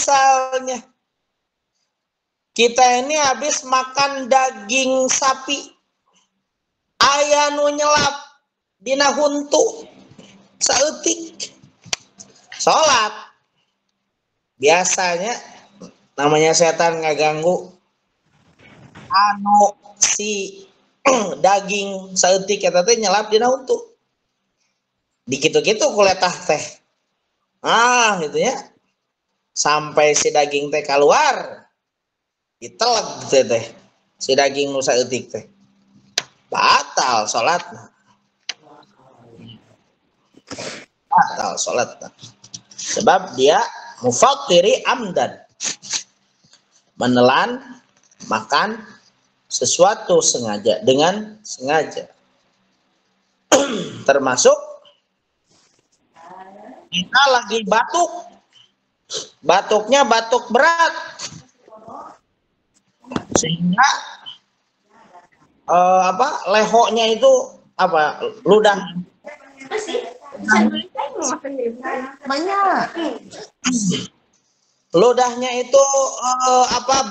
misalnya kita ini habis makan daging sapi, aya nu nyelap dina huntu saeutik, sholat. Biasanya namanya setan ngaganggu anu si daging saeutik eta teh nyelap dina huntu. Dikitu-kitu kuletah teh. Gitu ya. Sampai si daging teh keluar, diteleg teh si daging nu saeutik teh. Batal salatna. Batal salatna. Sebab dia mufattiri amdan. Menelan makan sesuatu sengaja, dengan sengaja. Termasuk kita lagi batuk, batuknya batuk berat, sehingga lehonya itu ludah banyak, ludahnya itu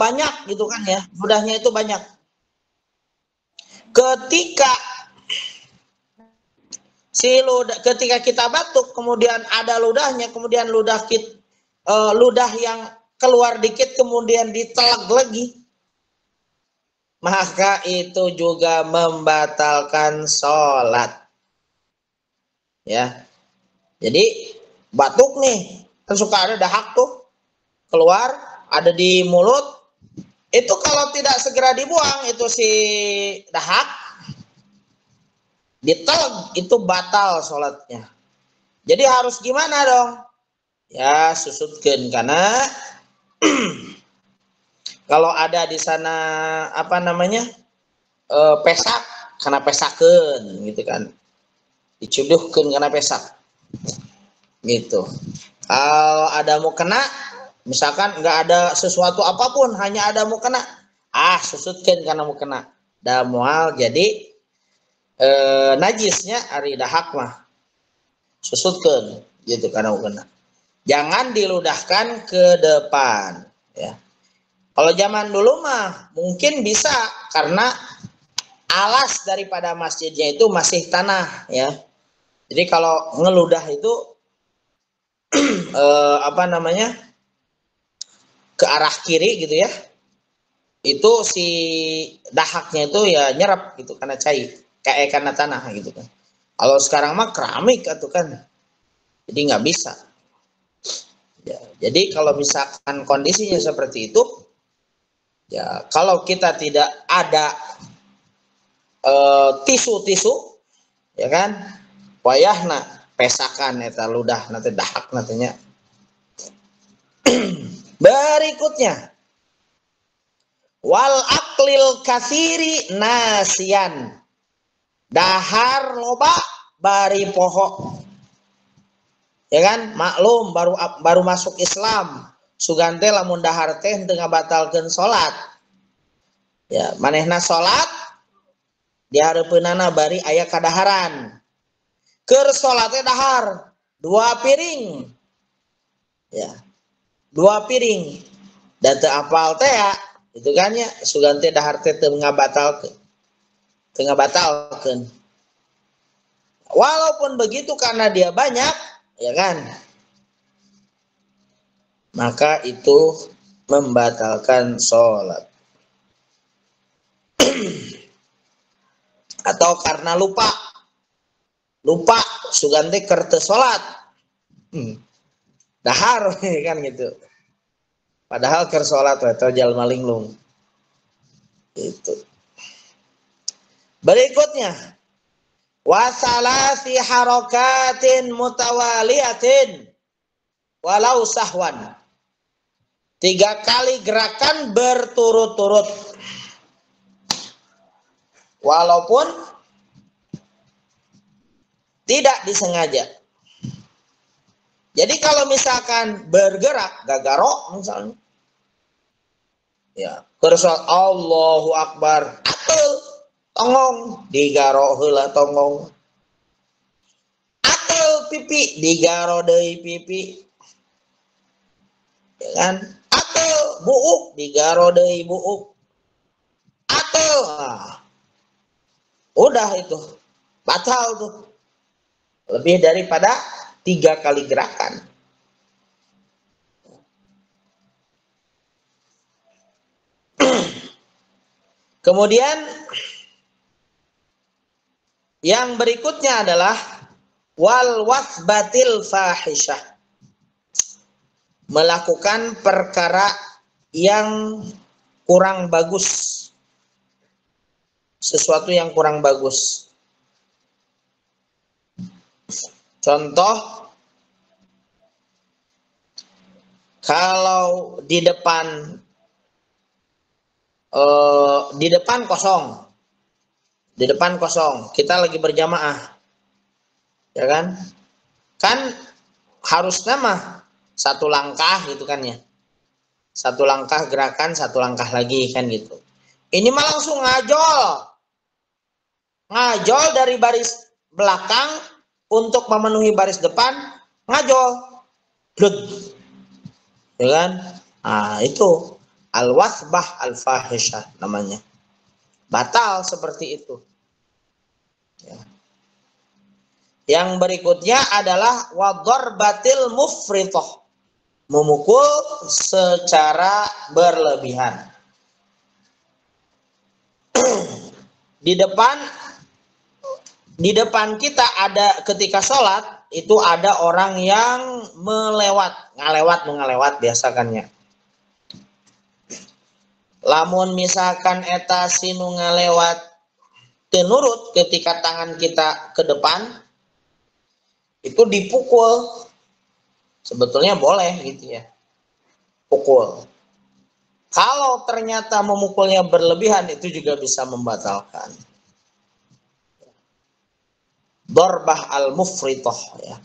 banyak gitu kan ya, ludahnya itu banyak. Ketika kita batuk, kemudian ada ludahnya, kemudian ludah yang keluar dikit kemudian diteleg lagi, maka itu juga membatalkan sholat. Ya, jadi batuk nih, kan suka ada dahak tuh keluar, ada di mulut. Itu kalau tidak segera dibuang itu si dahak, diteleg, itu batal sholatnya. Jadi harus gimana dong? Ya susutkeun, karena kalau ada di sana pesak, karena pesakeun gitu kan, dicuduhkeun karena pesak gitu. Kalau ada mau kena, misalkan nggak ada sesuatu apapun, hanya ada mau kena, susutkeun karena mau kena, da moal jadi najisnya ari dahak mah susutkeun gitu karena mau kena. Jangan diludahkan ke depan ya. Kalau zaman dulu mah mungkin bisa, karena alas daripada masjidnya itu masih tanah ya. Jadi kalau ngeludah itu ke arah kiri gitu ya, itu si dahaknya itu ya nyerap gitu karena cair, kayak karena tanah gitu kan. Kalau sekarang mah keramik atau kan, jadi nggak bisa. Ya, jadi kalau misalkan kondisinya seperti itu, ya kalau kita tidak ada tisu-tisu, ya kan, wayahna pesakan eta ludah nanti dahak nantinya. Berikutnya, wal aklil katsiri nasian, dahar loba bari poho, ya kan, maklum baru masuk Islam, sugante lamun dahar teh teu ngabatalkeun salat. Ya, manehna salat dihareupeunana bari aya kadaharan. Keur salat teh dahar 2 piring. Ya. 2 piring. Dan teu apal teh ya, itu kan ya, sugante dahar teh teu ngabatalkeun. Teu ngabatalkeun. Walaupun begitu karena dia banyak, ya kan, maka itu membatalkan sholat. Atau karena lupa sugante keur teu sholat, dahar kan gitu, padahal keur sholat atau jalma linglung itu. Berikutnya, wasalasi harokatin mutawaliyatin walau sahwan, 3 kali gerakan berturut-turut walaupun tidak disengaja. Jadi kalau misalkan bergerak gagaro misalnya, ya kersa Allahu Akbar, atul tongong digaro heula tongong, atul pipi digaro deui pipi, ya kan? Atau buuk digaro deui buuk. Atau udah itu batal tuh. Lebih daripada 3 kali gerakan. Kemudian yang berikutnya adalah wal wasbatil fahisyah. Melakukan perkara yang kurang bagus. Sesuatu yang kurang bagus. Contoh, kalau di depan kosong, kita lagi berjamaah, ya kan? Kan harusnya mah 1 langkah gitu kan ya, 1 langkah gerakan, 1 langkah lagi kan gitu. Ini mah langsung ngajol dari baris belakang untuk memenuhi baris depan, ngajol, blud, ya kan? Nah itu al-wasbah al-fahisyah namanya. Batal seperti itu. Ya. Yang berikutnya adalah wadorbatil mufritoh. Memukul secara berlebihan. Di depan kita ada ketika sholat, itu ada orang yang ngalewat biasakannya. Lamun misalkan eta sinu ngalewat tenurut ketika tangan kita ke depan, itu dipukul. Sebetulnya boleh gitu ya, pukul. Kalau ternyata memukulnya berlebihan, itu juga bisa membatalkan. Dorbah al-mufritoh ya.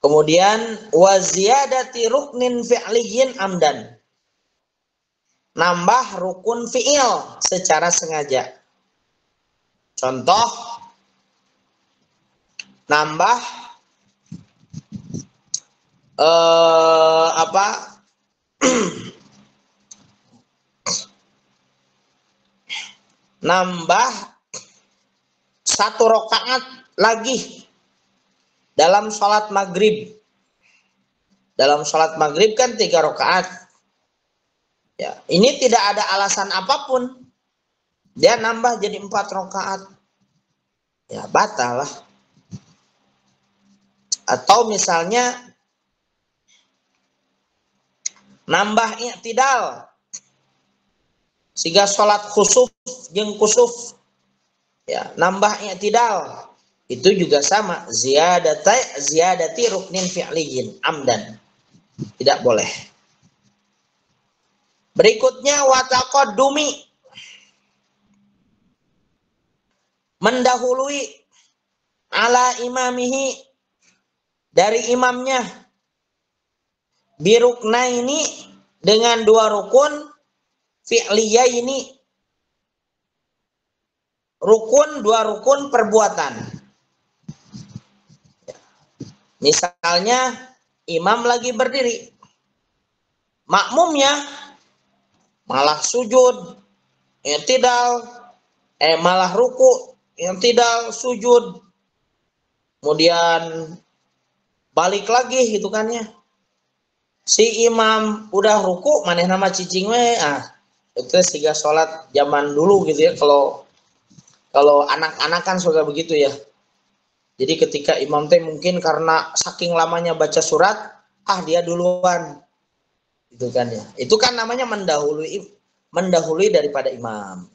Kemudian waziyadati ruknin fi'liyin amdan. Nambah rukun fi'il secara sengaja. Contoh, nambah nambah 1 rakaat lagi dalam sholat maghrib. Dalam sholat maghrib kan 3 rakaat. Ya, ini tidak ada alasan apapun. Dia nambah jadi 4 rakaat. Ya, batal lah. Atau misalnya nambah i'tidal. Sehingga sholat khusuf jeung kusuf. Ya, nambah i'tidal. Itu juga sama. Ziyadati ruknin fi'liyin amdan. Tidak boleh. Berikutnya wataqaddumi. Mendahului ala imamihi dari imamnya. Biruknaini dengan 2 rukun fi'liyaini. Rukun 2 rukun perbuatan. Misalnya imam lagi berdiri. Makmumnya malah sujud, i'tidal, malah ruku, i'tidal, sujud. Kemudian balik lagi gitu kan ya. Si imam udah ruku, maneh nama cicing we. Itu siga sholat zaman dulu gitu ya. Kalau anak-anak kan suka begitu ya. Jadi ketika imam teh mungkin karena saking lamanya baca surat, dia duluan. Itu kan ya. Itu kan namanya mendahului daripada imam.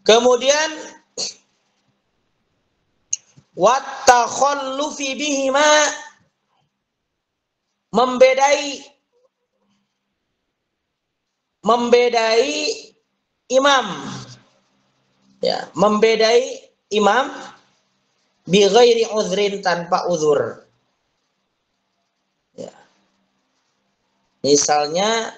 Kemudian watakhallufi bihima, membedai imam. Ya, membedai imam bi ghairi uzrin, tanpa uzur. Ya. Misalnya